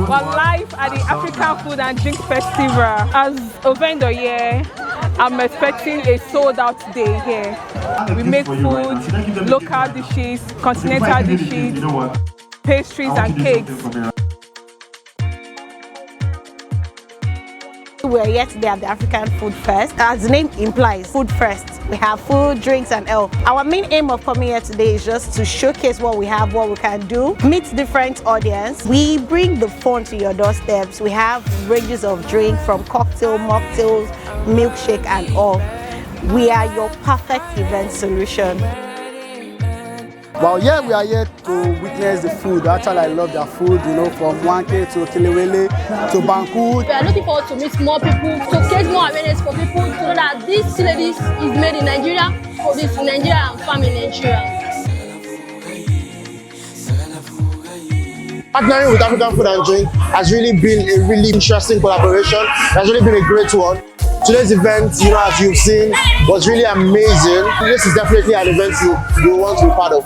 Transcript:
We're live at the African Food and Drink Festival. As a vendor here, I'm expecting a sold out day here. We make food, local dishes, continental dishes, pastries and cakes. We're here today at the African Food Fest. As the name implies, food first. We have food, drinks and health. Our main aim of coming here today is just to showcase what we have, what we can do, meet different audience. We bring the fun to your doorsteps. We have ranges of drink from cocktail, mocktails, milkshake and all. We are your perfect event solution. Well, yeah, we are here to witness the food. Actually, I love their food, you know, from 1K to Kilewele to Banku. We are looking forward to meet more people, to create more awareness for people to know that this ladies is made in Nigeria, produced in Nigeria and farmed in Nigeria. Partnering with African Food and Drink has really been a really interesting collaboration. It has really been a great one. Today's event, you know, as you've seen, was really amazing. This is definitely an event you want to be part of.